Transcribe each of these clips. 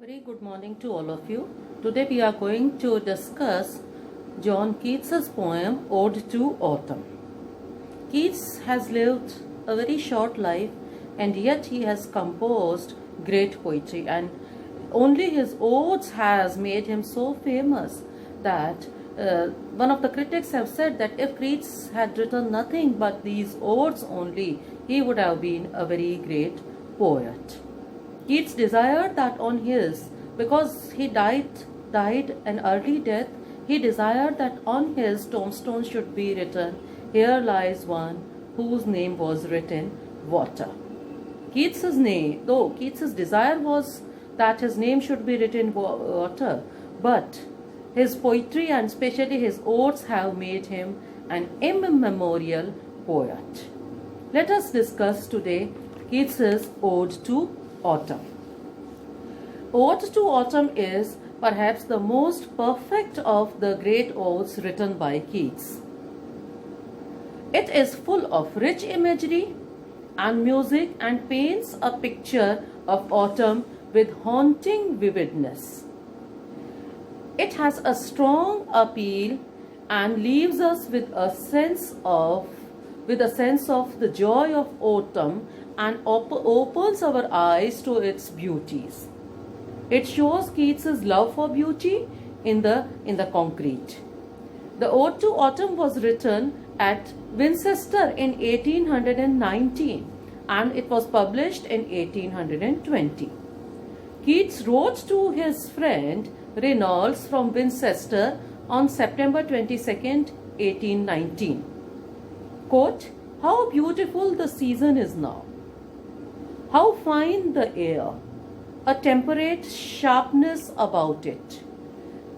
Very good morning to all of you. Today we are going to discuss John Keats's poem Ode to Autumn. Keats has lived a very short life and yet he has composed great poetry, and only his odes has made him so famous that one of the critics have said that if Keats had written nothing but these odes only, he would have been a very great poet. Keats desired that because he died an early death, he desired that on his tombstone should be written, "Here lies one whose name was written water." Keats's desire was that his name should be written water, but his poetry and especially his odes have made him an immemorial poet. Let us discuss today Keats's Ode to Autumn. Ode to Autumn is perhaps the most perfect of the great odes written by Keats. It is full of rich imagery and music and paints a picture of autumn with haunting vividness. It has a strong appeal and leaves us with a sense of the joy of autumn and opens our eyes to its beauties. It shows Keats's love for beauty in the concrete. The Ode to Autumn was written at Winchester in 1819 and it was published in 1820. Keats wrote to his friend Reynolds from Winchester on September 22nd, 1819. Quote, "How beautiful the season is now! How fine the air! A temperate sharpness about it.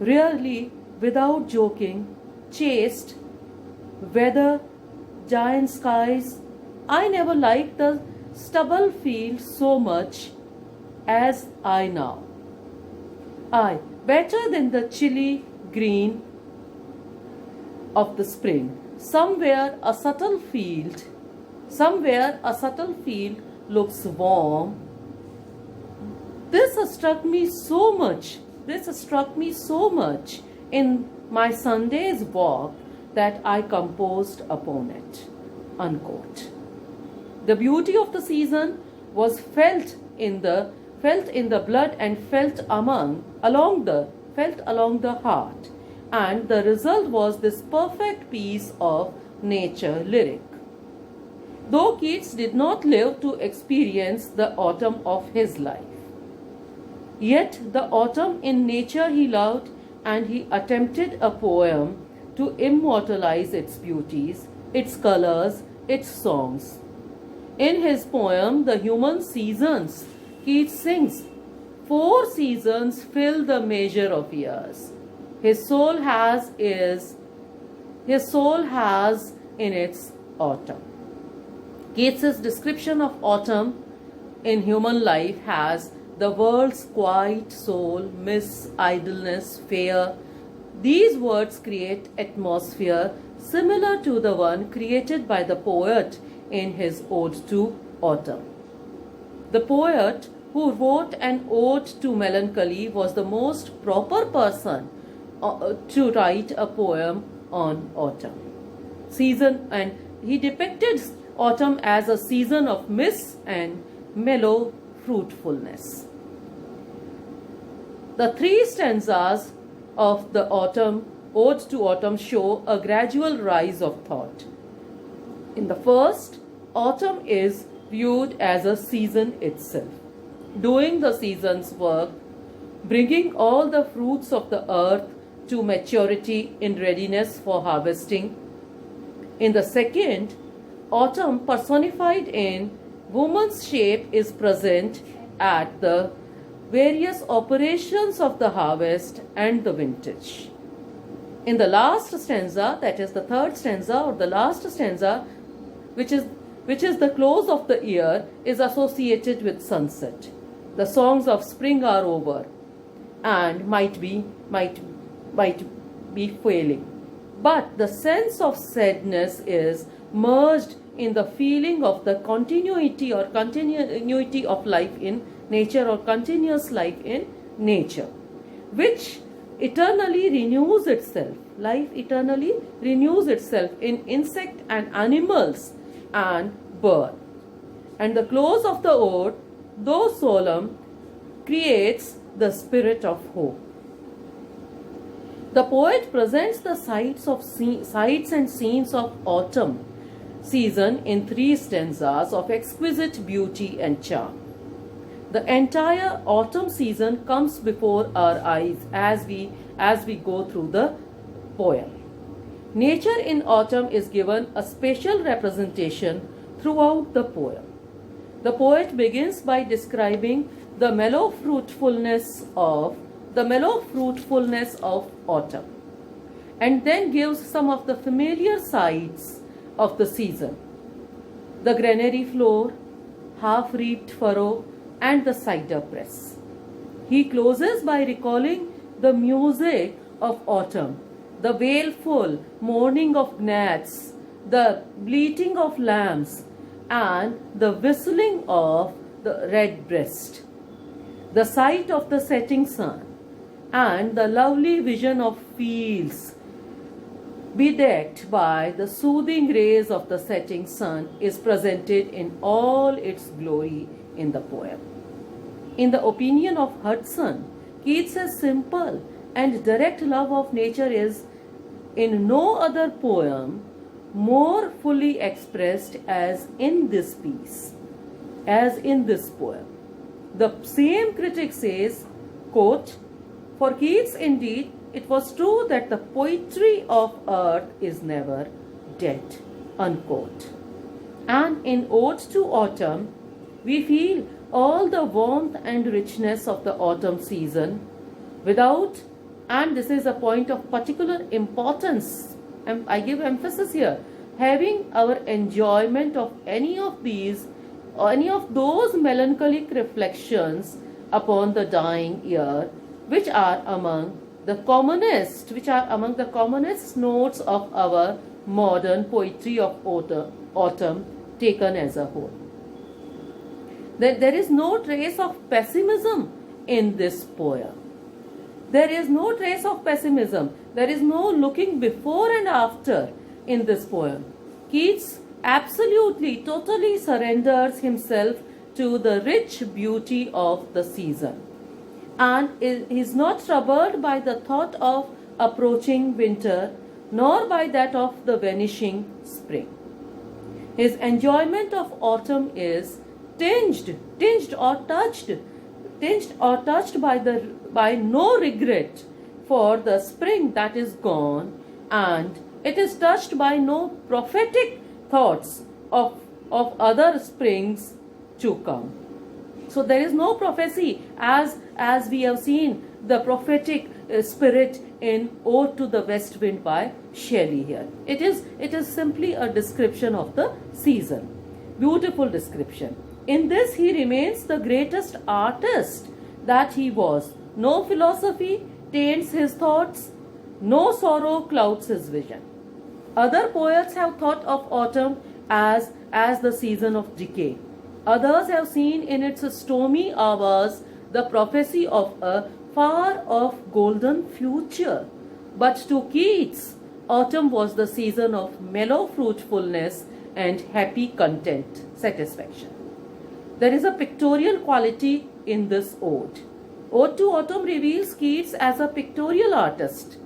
Really, without joking, chaste weather, giant skies. I never liked the stubble field so much as I now. Aye, better than the chilly green of the spring. Somewhere a subtle field looks warm. This struck me so much in my Sunday's walk that I composed upon it." Unquote. The beauty of the season was felt in the blood and felt along the heart, and the result was this perfect piece of nature lyric. Though Keats did not live to experience the autumn of his life, yet the autumn in nature he loved, and he attempted a poem to immortalize its beauties, its colors, its songs. In his poem, The Human Seasons, Keats sings, "4 seasons fill the measure of years. His soul has in its autumn." Keats's description of autumn in human life has the world's quiet soul, miss, idleness, fear. These words create atmosphere similar to the one created by the poet in his Ode to Autumn. The poet who wrote an ode to melancholy was the most proper person to write a poem on autumn. And he depicted autumn as a season of mist and mellow fruitfulness. The 3 stanzas of the Ode to Autumn show a gradual rise of thought. In the first, autumn is viewed as a season itself, doing the season's work, bringing all the fruits of the earth to maturity in readiness for harvesting. In the second, autumn personified in woman's shape is present at the various operations of the harvest and the vintage. In the last stanza, that is the third stanza or the last stanza, which is the close of the year, is associated with sunset. The songs of spring are over and might be failing, but the sense of sadness is merged in the feeling of the continuity of life in nature or continuous life in nature, which eternally renews itself. Life eternally renews itself in insect and animals and bird. And the close of the ode, though solemn, creates the spirit of hope. The poet presents the sights and scenes of autumn season in 3 stanzas of exquisite beauty and charm. The entire autumn season comes before our eyes as we go through the poem. Nature in autumn is given a special representation throughout the poem. The poet begins by describing the mellow fruitfulness of autumn, and then gives some of the familiar sights of the season: the granary floor, half-reaped furrow, and the cider press. He closes by recalling the music of autumn, the wailful mourning of gnats, the bleating of lambs, and the whistling of the redbreast. The sight of the setting sun and the lovely vision of fields bedecked by the soothing rays of the setting sun is presented in all its glory in the poem. In the opinion of Hudson, Keats's simple and direct love of nature is in no other poem more fully expressed as in this piece, as in this poem. The same critic says, quote, "For Keats indeed it was true that the poetry of earth is never dead," unquote. And in Ode to Autumn, we feel all the warmth and richness of the autumn season without, and this is a point of particular importance, and I give emphasis here, having our enjoyment of any of these or any of those melancholic reflections upon the dying year, which are among the commonest notes of our modern poetry of autumn taken as a whole. There is no trace of pessimism in this poem. There is no trace of pessimism. There is no looking before and after in this poem. Keats absolutely, totally surrenders himself to the rich beauty of the season, and is not troubled by the thought of approaching winter, nor by that of the vanishing spring. His enjoyment of autumn is tinged or touched by no regret for the spring that is gone, and it is touched by no prophetic thoughts of other springs to come. So there is no prophecy, as we have seen the prophetic spirit in Ode to the West Wind by Shelley here. It is simply a description of the season. Beautiful description. In this he remains the greatest artist that he was. No philosophy taints his thoughts, no sorrow clouds his vision. Other poets have thought of autumn as the season of decay. Others have seen in its stormy hours the prophecy of a far-off golden future. But to Keats, autumn was the season of mellow fruitfulness and happy content, satisfaction. There is a pictorial quality in this ode. Ode to Autumn reveals Keats as a pictorial artist.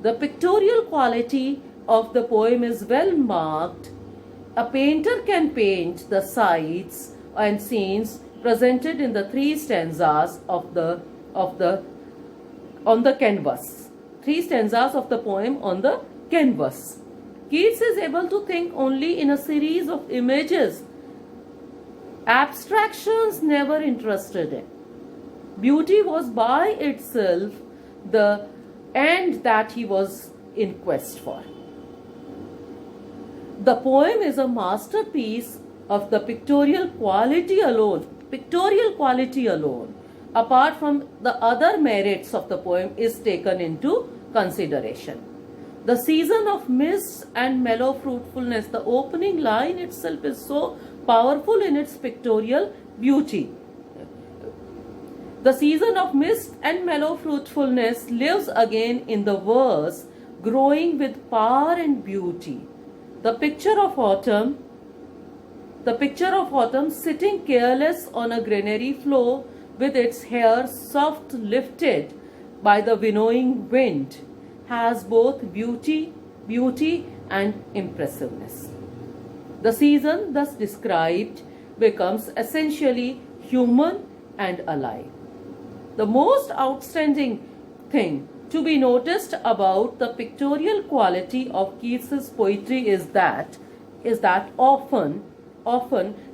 The pictorial quality of the poem is well marked. A painter can paint the sights and scenes presented in the 3 stanzas on the canvas. 3 stanzas of the poem on the canvas. Keats is able to think only in a series of images. Abstractions never interested him. Beauty was by itself the end that he was in quest for. The poem is a masterpiece of the pictorial quality alone, apart from the other merits of the poem, is taken into consideration. The season of mists and mellow fruitfulness, the opening line itself is so powerful in its pictorial beauty. The season of mist and mellow fruitfulness lives again in the verse, growing with power and beauty. The picture of autumn, sitting careless on a granary floor with its hair soft lifted by the winnowing wind, has both beauty and impressiveness. The season thus described becomes essentially human and alive. The most outstanding thing to be noticed about the pictorial quality of Keats's poetry is that often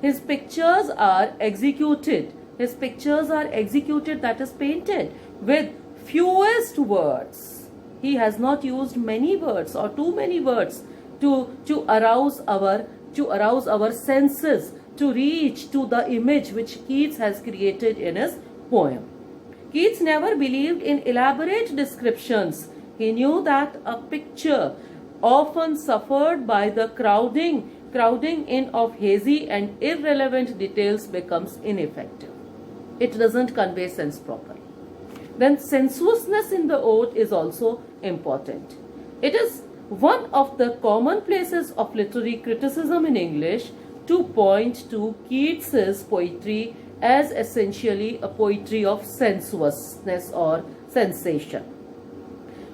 his pictures are executed, that is painted with fewest words. He has not used many words or too many words to arouse our senses, to reach to the image which Keats has created in his poem. Keats never believed in elaborate descriptions. He knew that a picture often suffered by the crowding in of hazy and irrelevant details becomes ineffective. It doesn't convey sense properly. Then sensuousness in the ode is also important. It is one of the commonplaces of literary criticism in English to point to Keats's poetry as essentially a poetry of sensuousness or sensation.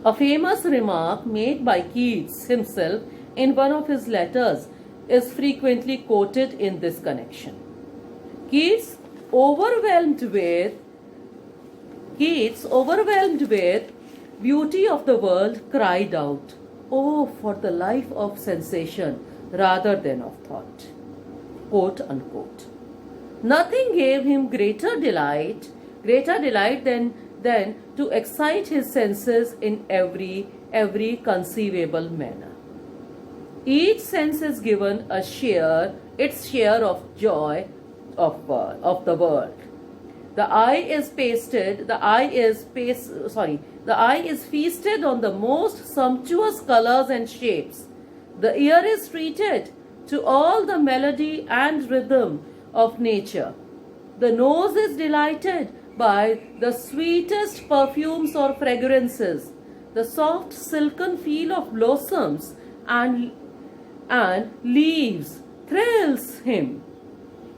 A famous remark made by Keats himself in one of his letters is frequently quoted in this connection. Keats, overwhelmed with beauty of the world, cried out, "Oh, for the life of sensation rather than of thought." Quote unquote. Nothing gave him greater delight than to excite his senses in every conceivable manner. Each sense is given its share of joy of the world. The eye is feasted on the most sumptuous colors and shapes. The ear is treated to all the melody and rhythm of nature. The nose is delighted by the sweetest perfumes or fragrances. The soft silken feel of blossoms and leaves thrills him,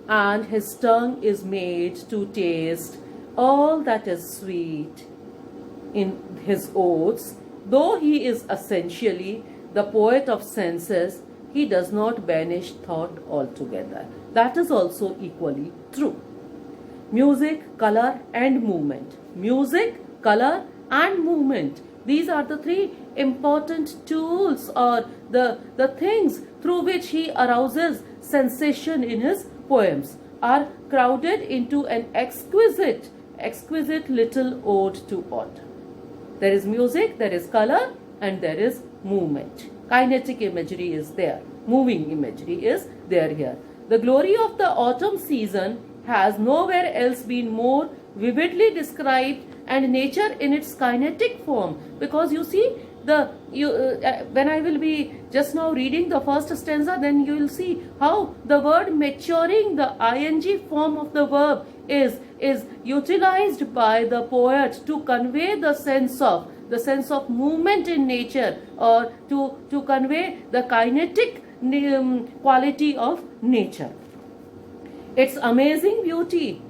and his tongue is made to taste all that is sweet. In his odes, though he is essentially the poet of senses, he does not banish thought altogether. That is also equally true. Music, color, and movement. Music, color, and movement. These are the three important tools or the things through which he arouses sensation in his poems, are crowded into an exquisite little ode to autumn. There is music, there is color, and there is movement. Kinetic imagery is there. Moving imagery is there here. The glory of the autumn season has nowhere else been more vividly described, and nature in its kinetic form, because you see when I will be just now reading the first stanza, then you will see how the word maturing, the ing form of the verb, is utilized by the poet to convey the sense of movement in nature, or to convey the kinetic quality of nature. Its amazing beauty,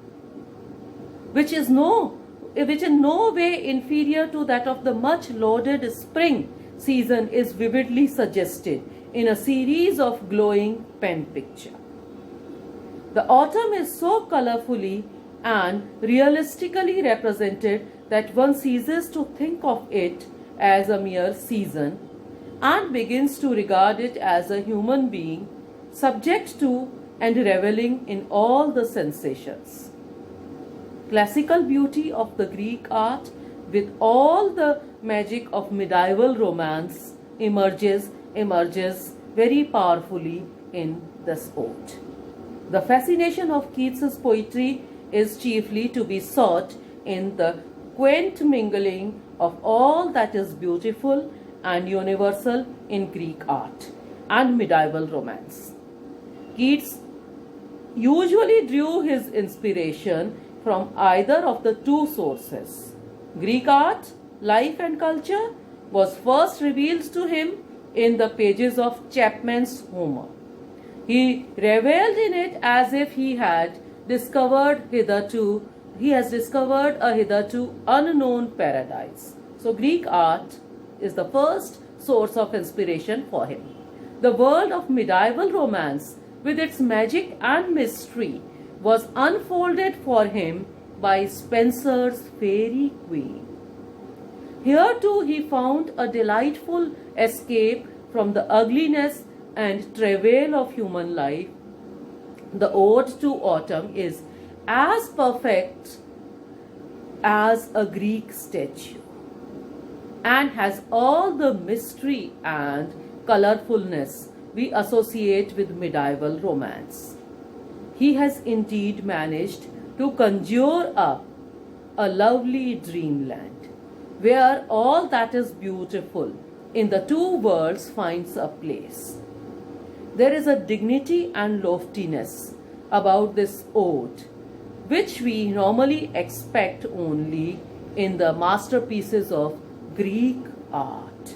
which in no way inferior to that of the much lauded spring season, is vividly suggested in a series of glowing pen pictures. The autumn is so colorfully and realistically represented that one ceases to think of it as a mere season and begins to regard it as a human being subject to and reveling in all the sensations. Classical beauty of the Greek art, with all the magic of medieval romance, emerges very powerfully in the ode. The fascination of Keats's poetry is chiefly to be sought in the quaint mingling of all that is beautiful and universal in Greek art and medieval romance. Keats usually drew his inspiration from either of the two sources. Greek art, life and culture was first revealed to him in the pages of Chapman's Homer. He reveled in it as if he has discovered a hitherto unknown paradise. So Greek art is the first source of inspiration for him. The world of medieval romance, with its magic and mystery, was unfolded for him by Spenser's Fairy Queen. Here too he found a delightful escape from the ugliness and travail of human life. The Ode to Autumn is as perfect as a Greek statue and has all the mystery and colorfulness we associate with medieval romance. He has indeed managed to conjure up a lovely dreamland where all that is beautiful in the two worlds finds a place. There is a dignity and loftiness about this ode which we normally expect only in the masterpieces of Greek art.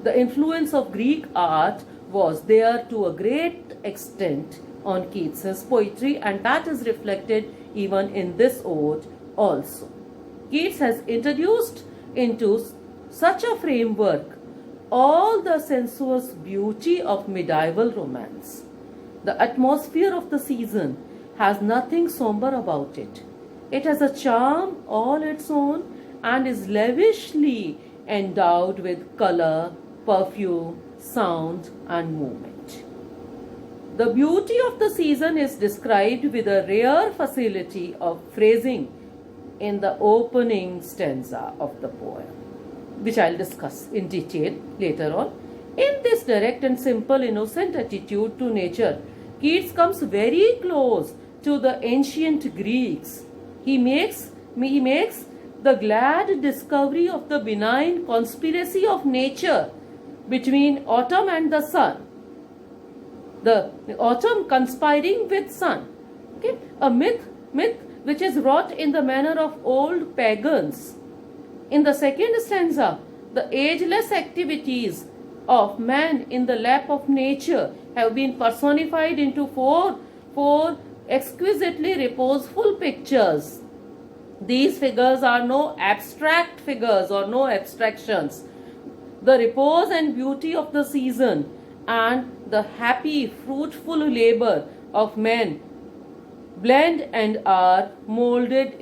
The influence of Greek art was there to a great extent on Keats's poetry, and that is reflected even in this ode also. Keats has introduced into such a framework all the sensuous beauty of medieval romance. The atmosphere of the season has nothing somber about it. It has a charm all its own and is lavishly endowed with color, perfume, sound, and movement. The beauty of the season is described with a rare facility of phrasing in the opening stanza of the poem, which I'll discuss in detail later on. In this direct and simple, innocent attitude to nature, Keats comes very close to the ancient Greeks. He makes the glad discovery of the benign conspiracy of nature between autumn and the sun. The autumn conspiring with sun. Okay? A myth which is wrought in the manner of old pagans. In the second stanza, the ageless activities of man in the lap of nature have been personified into four exquisitely reposeful pictures. These figures are no abstract figures or no abstractions. The repose and beauty of the season and the happy, fruitful labor of men blend and are converted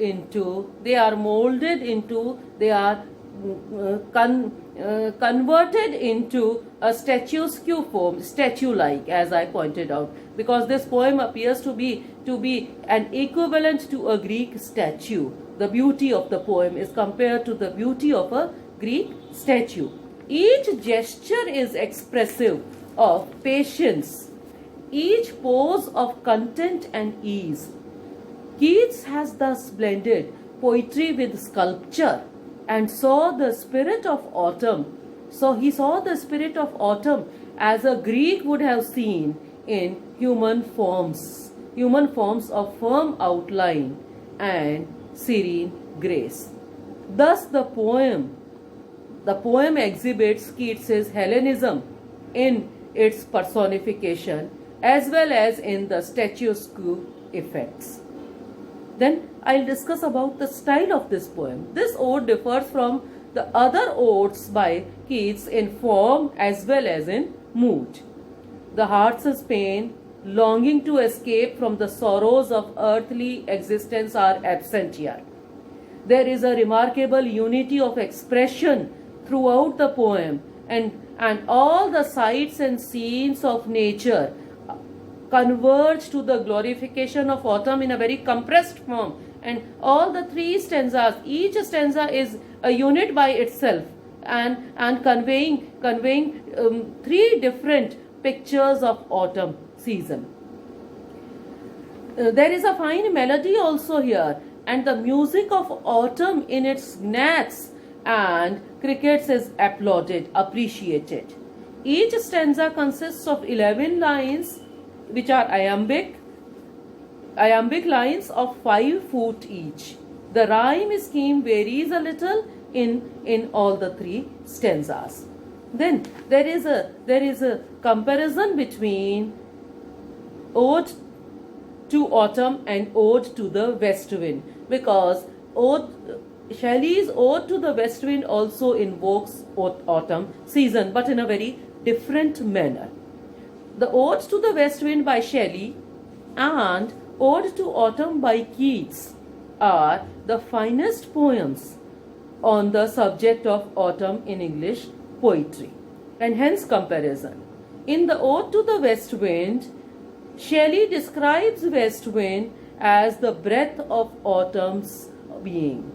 into a statuesque form, statue-like, as I pointed out, because this poem appears to be an equivalent to a Greek statue. The beauty of the poem is compared to the beauty of a Greek statue. Each gesture is expressive of patience, each pose of content and ease. Keats has thus blended poetry with sculpture and saw the spirit of autumn. So he saw the spirit of autumn as a Greek would have seen in human forms of firm outline and serene grace. Thus the poem exhibits Keats's Hellenism in its personification as well as in the statuesque effects. Then I'll discuss about the style of this poem. This ode differs from the other odes by Keats in form as well as in mood. The heart's pain, longing to escape from the sorrows of earthly existence are absent here. There is a remarkable unity of expression throughout the poem, and all the sights and scenes of nature converge to the glorification of autumn in a very compressed form, and all the three stanzas, each stanza is a unit by itself and conveying three different pictures of autumn season. There is a fine melody also here, and the music of autumn in its gnats and crickets is appreciated. Each stanza consists of 11 lines which are iambic, iambic lines of 5 foot each. The rhyme scheme varies a little in all the 3 stanzas. Then there is a comparison between Ode to Autumn and Ode to the West Wind, because Shelley's Ode to the West Wind also invokes autumn season, but in a very different manner. The Ode to the West Wind by Shelley and Ode to Autumn by Keats are the finest poems on the subject of autumn in English poetry, and hence comparison. In the Ode to the West Wind, Shelley describes west wind as the breath of autumn's being.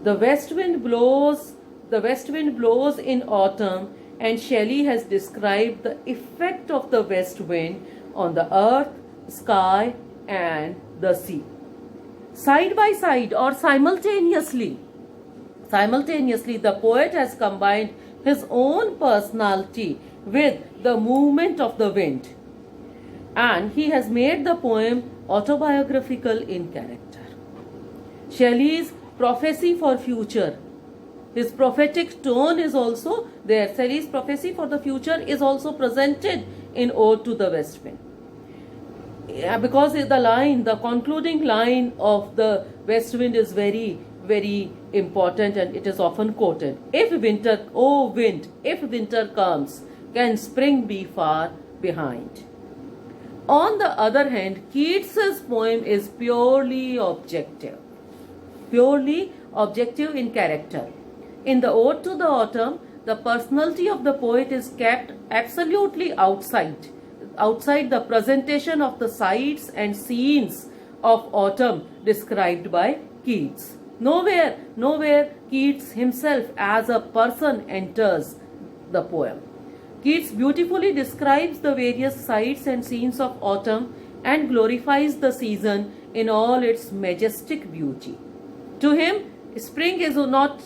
The west wind blows in autumn, and Shelley has described the effect of the west wind on the earth, sky, and the sea. Side by side or simultaneously, the poet has combined his own personality with the movement of the wind, and he has made the poem autobiographical in character. Shelley's prophecy for future, his prophetic tone is also there. Shelley's prophecy for the future is also presented in Ode to the West Wind. Because the concluding line of the West Wind is very, very important, and it is often quoted. If winter, oh wind, if winter comes, can spring be far behind? On the other hand, Keats's poem is purely objective in character. In the Ode to the Autumn, the personality of the poet is kept absolutely outside the presentation of the sights and scenes of autumn described by Keats. Nowhere Keats himself as a person enters the poem. Keats beautifully describes the various sights and scenes of autumn and glorifies the season in all its majestic beauty. To him, spring is not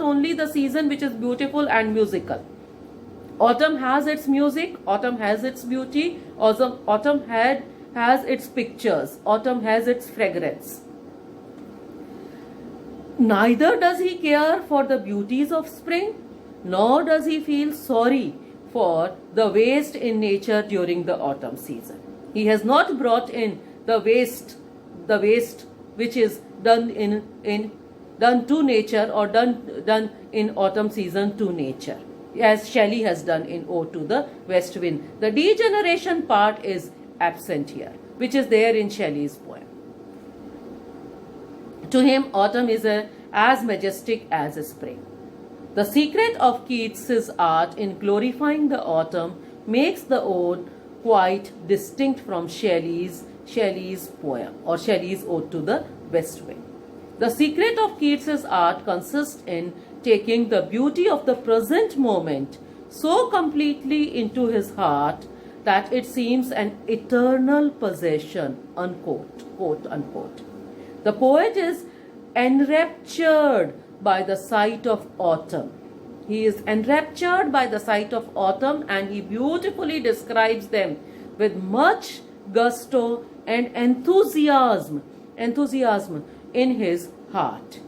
only the season which is beautiful and musical. Autumn has its music, autumn has its beauty, autumn has its pictures, autumn has its fragrance. Neither does he care for the beauties of spring, nor does he feel sorry for the waste in nature during the autumn season. He has not brought in the waste which is done to nature, or done in autumn season to nature, as Shelley has done in Ode to the West Wind. The degeneration part is absent here, which is there in Shelley's poem. To him, autumn is as majestic as a spring. The secret of Keats's art in glorifying the autumn makes the ode quite distinct from Shelley's poem, or Shelley's Ode to the West Wind. The secret of Keats's art consists in taking the beauty of the present moment so completely into his heart that it seems an eternal possession, unquote, quote unquote. The poet is enraptured by the sight of autumn. He is enraptured by the sight of autumn, and he beautifully describes them with much gusto and enthusiasm in his heart.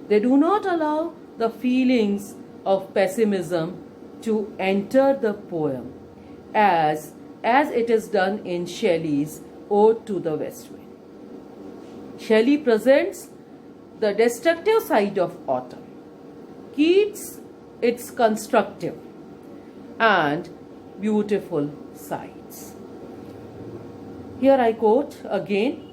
They do not allow the feelings of pessimism to enter the poem as it is done in Shelley's Ode to the West Wind. Shelley presents the destructive side of autumn. Keats its constructive and beautiful sides. Here I quote again.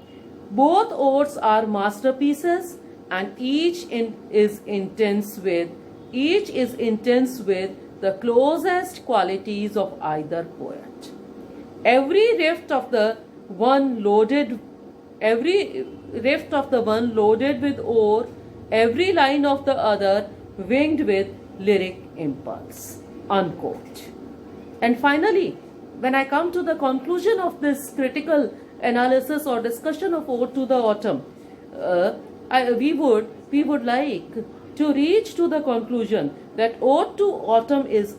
Both odes are masterpieces, and each is intense with the closest qualities of either poet. Every rift of the one loaded with ore, every line of the other winged with lyric impulse, unquote. And finally, when I come to the conclusion of this critical analysis or discussion of Ode to the Autumn, we would like to reach to the conclusion that Ode to Autumn is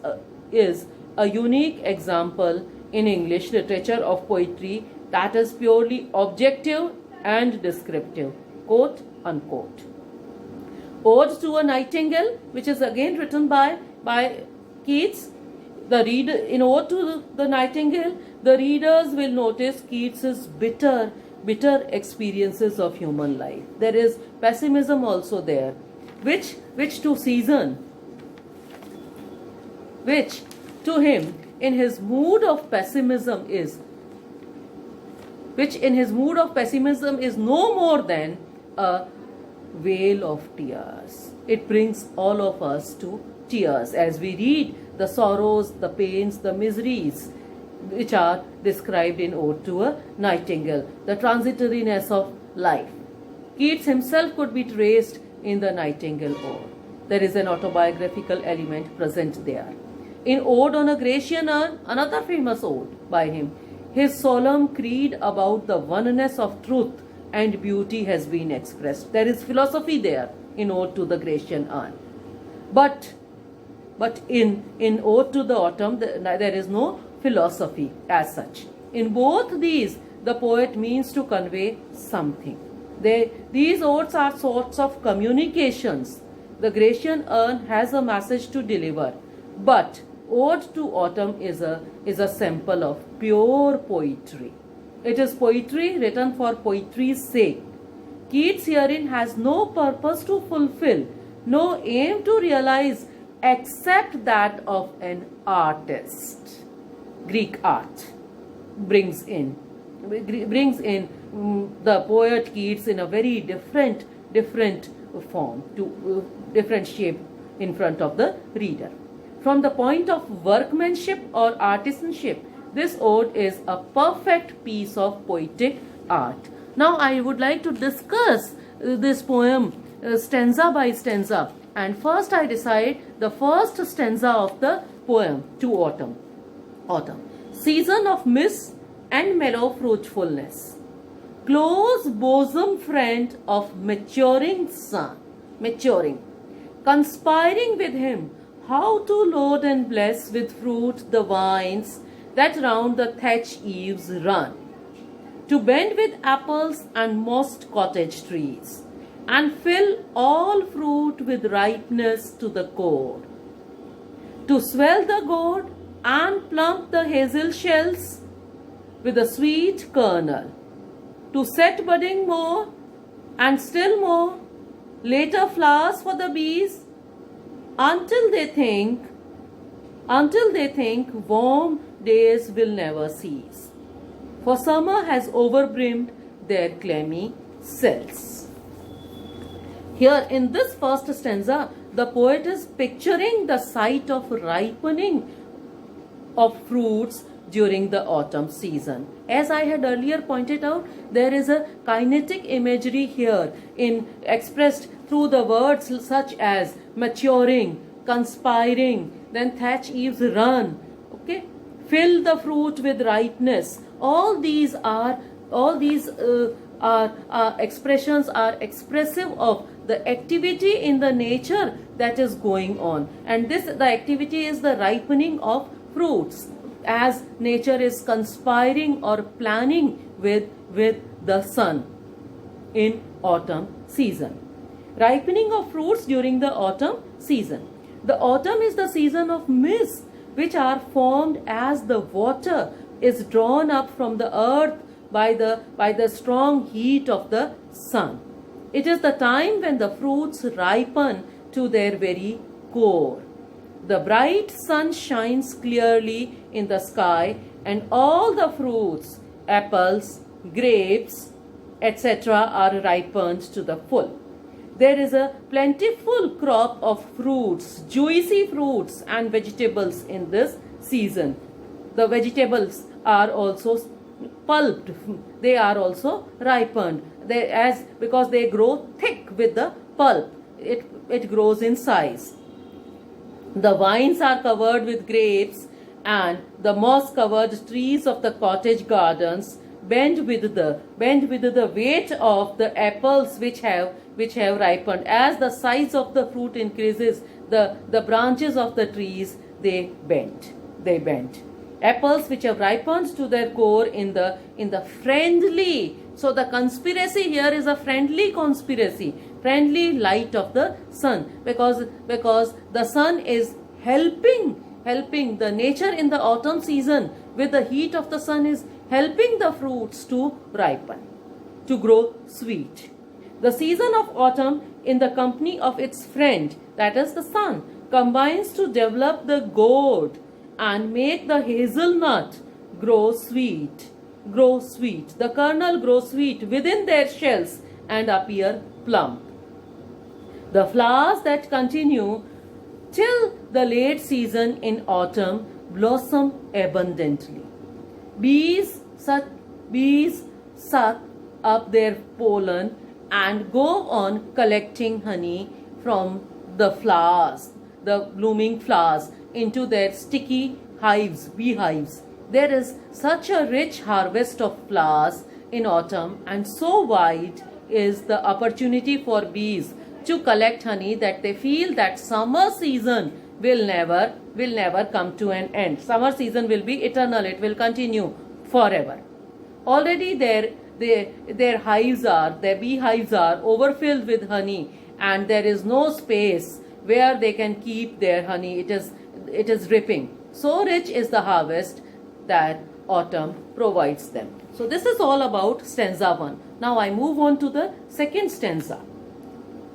a unique example in English literature of poetry that is purely objective and descriptive. Quote unquote. Ode to a Nightingale, which is again written by Keats. The reader in Ode to the Nightingale, the readers will notice Keats's bitter experiences of human life. There is pessimism also there, which to season, which to him in his mood of pessimism is, which in his mood of pessimism is no more than a vale of tears. It brings all of us to tears as we read the sorrows, the pains, the miseries which are described in Ode to a Nightingale, the transitoriness of life. Keats himself could be traced in the Nightingale Ode. There is an autobiographical element present there. In Ode on a Grecian Urn, another famous ode by him, his solemn creed about the oneness of truth and beauty has been expressed. There is philosophy there in Ode to the Grecian Urn. But in Ode to the Autumn, there is no philosophy as such. In both these, the poet means to convey something. These odes are sorts of communications. The Grecian Urn has a message to deliver, but Ode to Autumn is a sample of pure poetry. It is poetry written for poetry's sake. Keats herein has no purpose to fulfill, no aim to realize except that of an artist. Greek art brings in the poet Keats in a very different form, to different shape in front of the reader. From the point of workmanship or artisanship, this ode is a perfect piece of poetic art. Now I would like to discuss this poem stanza by stanza, and first I decide the first stanza of the poem, To Autumn. Autumn, season of mist and mellow fruitfulness, close bosom friend of maturing sun, conspiring with him how to load and bless with fruit the vines that round the thatch eaves run, to bend with apples and mossed cottage trees, and fill all fruit with ripeness to the core, to swell the gourd and plump the hazel shells with a sweet kernel, to set budding more and still more later flowers for the bees, until they think warm days will never cease, for summer has overbrimmed their clammy cells. Here in this first stanza, the poet is picturing the sight of ripening of fruits during the autumn season. As I had earlier pointed out, there is a kinetic imagery here expressed through the words such as maturing, conspiring, then thatch eaves run, okay, fill the fruit with ripeness. All these expressions are expressive of the activity in the nature that is going on, and the activity is the ripening of fruits, as nature is conspiring or planning with the sun in autumn season. Ripening of fruits during the autumn season. The autumn is the season of mists, which are formed as the water is drawn up from the earth by the strong heat of the sun. It is the time when the fruits ripen to their very core. The bright sun shines clearly in the sky, and all the fruits, apples, grapes, etc., are ripened to the full. There is a plentiful crop of fruits, juicy fruits and vegetables in this season. The vegetables are also pulped, they are also ripened. Because they grow thick with the pulp, it grows in size. The vines are covered with grapes, and the moss-covered trees of the cottage gardens bend with the weight of the apples which have ripened. As the size of the fruit increases, the branches of the trees they bend. Apples which have ripened to their core in the friendly. So the conspiracy here is a friendly conspiracy, friendly light of the sun, because the sun is helping the nature in the autumn season with the heat of the sun is helping the fruits to ripen, to grow sweet. The season of autumn, in the company of its friend, that is the sun, combines to develop the gourd and make the hazelnut grow sweet. Grow sweet. The kernel grows sweet within their shells and appear plump. The flowers that continue till the late season in autumn blossom abundantly. Bees suck up their pollen and go on collecting honey from the flowers, the blooming flowers, into their sticky hives, beehives. There is such a rich harvest of flowers in autumn, and so wide is the opportunity for bees to collect honey that they feel that summer season will never come to an end. Summer season will be eternal, it will continue forever. Already their beehives are overfilled with honey, and there is no space where they can keep their honey. It is dripping. So rich is the harvest that autumn provides them. So this is all about stanza 1. Now I move on to the second stanza.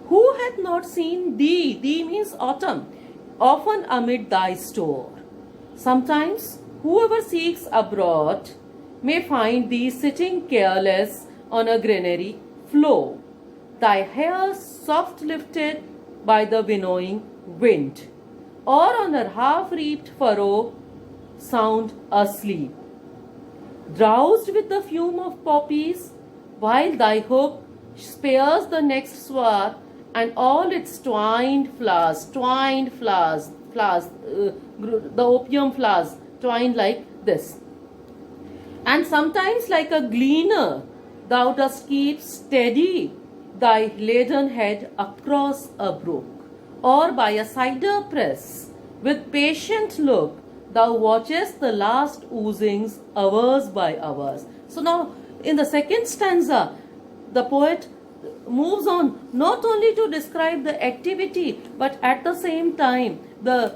Who hath not seen thee? Thee means autumn. Often amid thy store. Sometimes whoever seeks abroad may find thee sitting careless on a granary floor, thy hair soft lifted by the winnowing wind, or on her half-reaped furrow sound asleep, drowsed with the fume of poppies, while thy hook spares the next swar and all its twined flowers, the opium flowers, twined like this. And sometimes like a gleaner, thou dost keep steady thy laden head across a brook, or by a cider press, with patient look, thou watchest the last oozings hours by hours. So now, in the second stanza, the poet moves on not only to describe the activity, but at the same time, the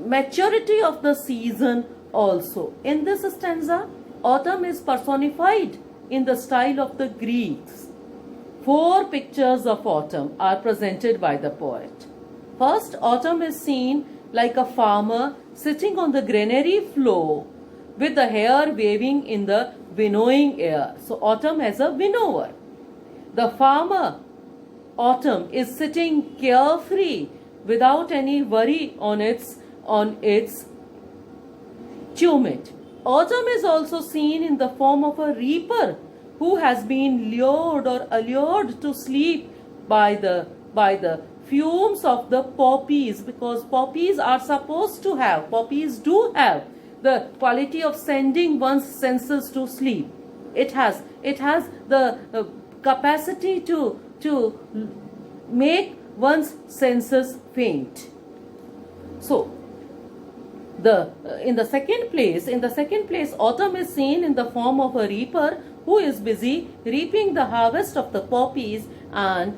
maturity of the season also. In this stanza, autumn is personified in the style of the Greeks. 4 pictures of autumn are presented by the poet. First, autumn is seen like a farmer sitting on the granary floor with the hair waving in the winnowing air. So, autumn as a winnower. The farmer, autumn, is sitting carefree without any worry on its tumult. Autumn is also seen in the form of a reaper who has been lured or allured to sleep by the fumes of the poppies, because poppies do have the quality of sending one's senses to sleep. It has the capacity to make one's senses faint. So in the second place, autumn is seen in the form of a reaper who is busy reaping the harvest of the poppies, and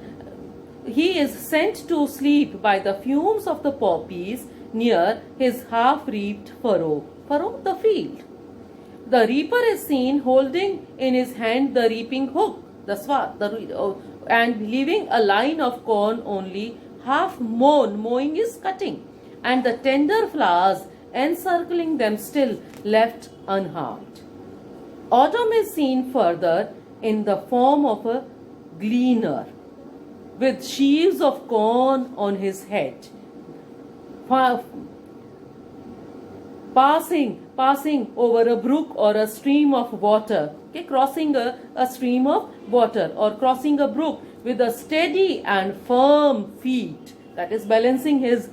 he is sent to sleep by the fumes of the poppies near his half-reaped furrow, the field. The reaper is seen holding in his hand the reaping hook, the swar, and leaving a line of corn only half mown. Mowing is cutting, and the tender flowers encircling them still left unharmed. Autumn is seen further in the form of a gleaner with sheaves of corn on his head, passing over a brook or a stream of water, crossing a stream of water or crossing a brook with a steady and firm feet, that is balancing his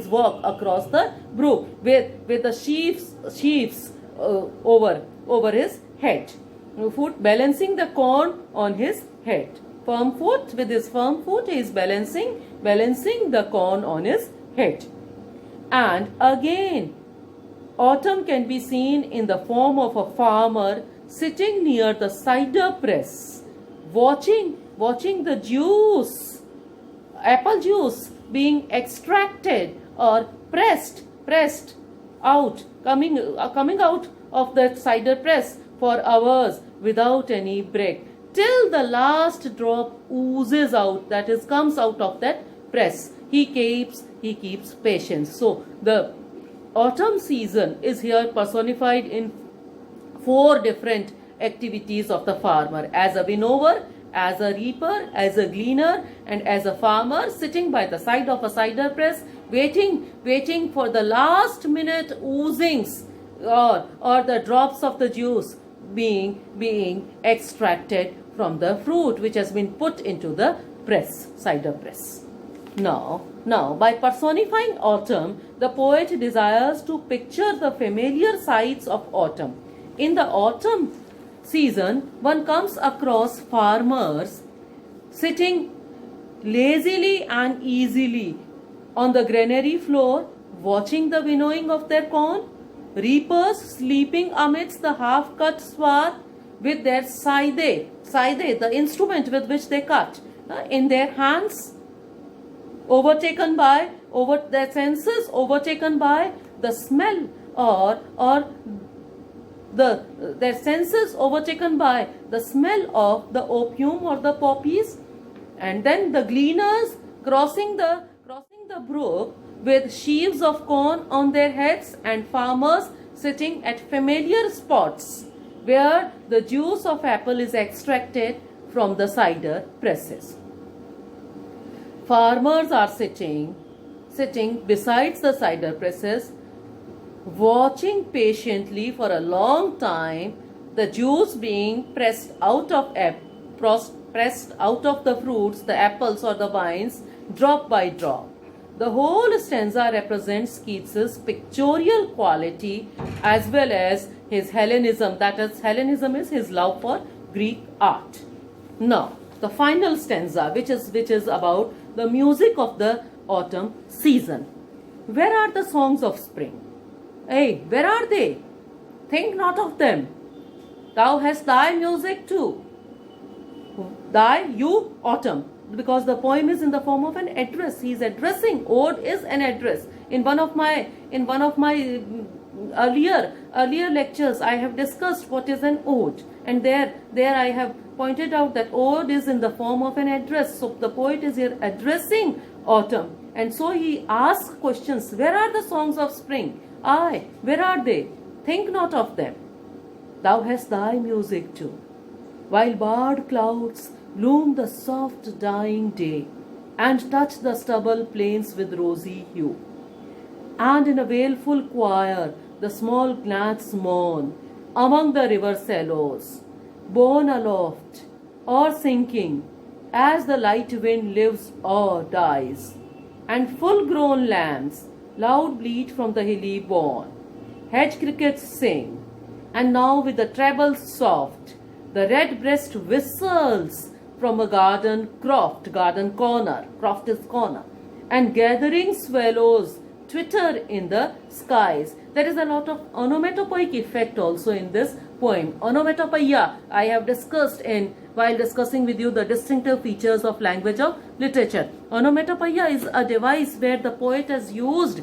walk across the brook with the sheaves over his head, foot balancing the corn on his head. With his firm foot he is balancing the corn on his head. And again Autumn can be seen in the form of a farmer sitting near the cider press, watching the juice, apple juice being extracted or pressed out, coming out of the cider press for hours without any break, till the last drop oozes out, that is, comes out of that press. He keeps patience. So the autumn season is here personified in four different activities of the farmer: as a winnower, as a reaper, as a gleaner, and as a farmer sitting by the side of a cider press, waiting for the last minute oozings or the drops of the juice being extracted from the fruit which has been put into the cider press. Now, by personifying autumn, the poet desires to picture the familiar sights of autumn. In the autumn season, one comes across farmers sitting lazily and easily on the granary floor, watching the winnowing of their corn, reapers sleeping amidst the half-cut swath with their scythe, the instrument with which they cut, in their hands, their senses overtaken by the smell their senses overtaken by the smell of the opium or the poppies, and then the gleaners crossing the brook with sheaves of corn on their heads, and farmers sitting at familiar spots where the juice of apple is extracted from the cider presses. Farmers are sitting besides the cider presses, watching patiently for a long time the juice being pressed out of the fruits, the apples or the vines, drop by drop. The whole stanza represents Keats's pictorial quality as well as his Hellenism. That is, Hellenism is his love for Greek art. Now, the final stanza, which is about the music of the autumn season. Where are the songs of spring? Hey, where are they? Think not of them. Thou hast thy music too. You, autumn. Because the poem is in the form of an address. He is addressing. Ode is an address. In one of my earlier lectures, I have discussed what is an ode, and there I have pointed out that ode is in the form of an address. So the poet is here addressing autumn, and so he asks questions. Where are the songs of spring? Aye, where are they? Think not of them. Thou hast thy music too. While barred clouds bloom the soft dying day, and touch the stubble plains with rosy hue, and in a wailful choir the small gnats mourn among the river shallows, borne aloft or sinking as the light wind lives or dies, and full-grown lambs loud bleat from the hilly bourne. Hedge crickets sing, and now with the treble soft, the red-breast whistles from a garden corner, croft is corner, and gathering swallows twitter in the skies. There is a lot of onomatopoeic effect also in this poem. Onomatopoeia I have discussed while discussing with you the distinctive features of language of literature. Onomatopoeia is a device where the poet has used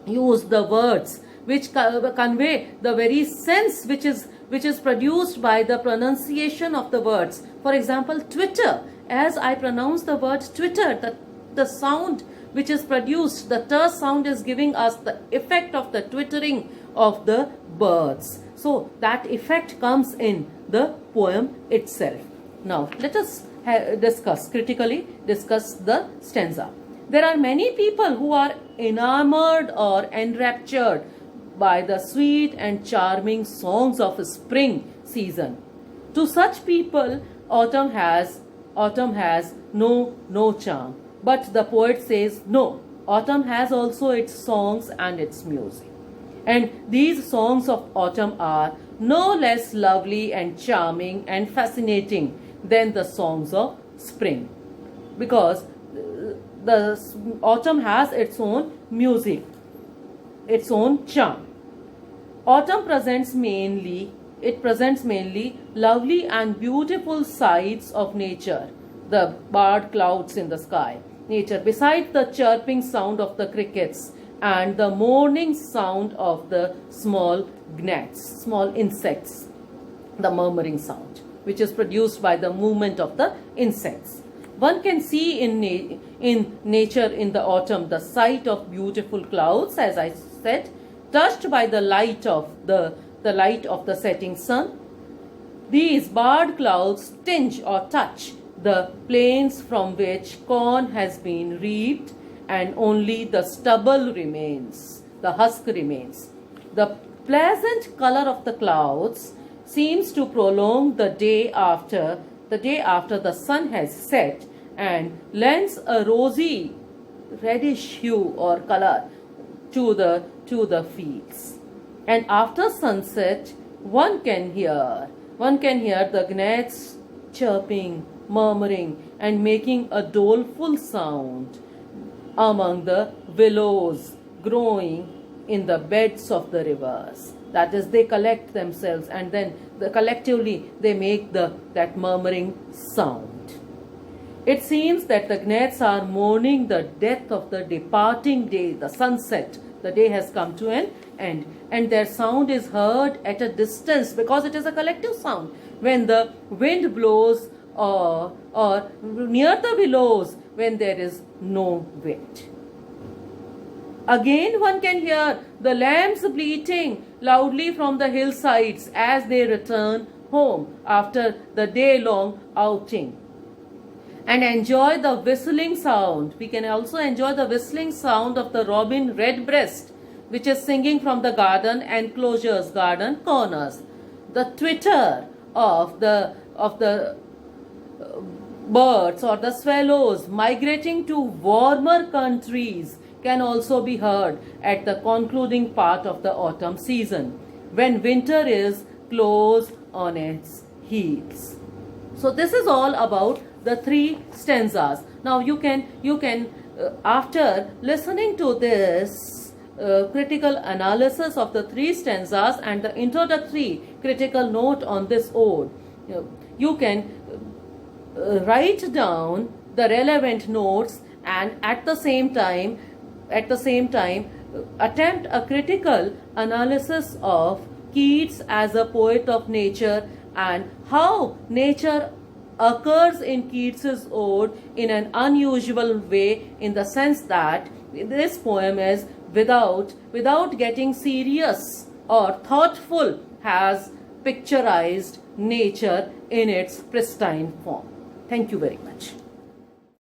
the words which convey the very sense which is produced by the pronunciation of the words. For example, twitter. As I pronounce the word twitter, the sound which is produced, the terse sound, is giving us the effect of the twittering of the birds. So that effect comes in the poem itself. Now let us critically discuss the stanza. There are many people who are enamored or enraptured by the sweet and charming songs of spring season. To such people, autumn has no charm. But the poet says, no, autumn has also its songs and its music. And these songs of autumn are no less lovely and charming and fascinating than the songs of spring. Because the autumn has its own music, its own charm. Autumn presents mainly lovely and beautiful sights of nature, the barred clouds in the sky, nature, besides the chirping sound of the crickets and the morning sound of the small gnats, small insects, the murmuring sound, which is produced by the movement of the insects. One can see in nature in the autumn the sight of beautiful clouds, as I said, touched by the light of the setting sun. These barred clouds tinge or touch the plains from which corn has been reaped, and only the stubble remains, the husk remains. The pleasant color of the clouds seems to prolong the day after the sun has set, and lends a rosy reddish hue or color to the fields. And after sunset, one can hear the gnats chirping, murmuring, and making a doleful sound among the willows growing in the beds of the rivers. That is, they collect themselves, and then collectively they make that murmuring sound. It seems that the gnats are mourning the death of the departing day, the sunset. The day has come to an end, and their sound is heard at a distance because it is a collective sound. When the wind blows or near the willows when there is no wind. Again, one can hear the lambs bleating loudly from the hillsides as they return home after the day-long outing, and enjoy the whistling sound. We can also enjoy the whistling sound of the robin redbreast, which is singing from the garden enclosures, garden corners. The twitter of the birds or the swallows migrating to warmer countries can also be heard at the concluding part of the autumn season, when winter is close on its heels. So this is all about the three stanzas. Now you can after listening to this critical analysis of the three stanzas and the introductory critical note on this ode, you can write down the relevant notes, and at the same time attempt a critical analysis of Keats as a poet of nature, and how nature occurs in Keats's ode in an unusual way, in the sense that this poem is without getting serious or thoughtful, has picturized nature in its pristine form. Thank you very much.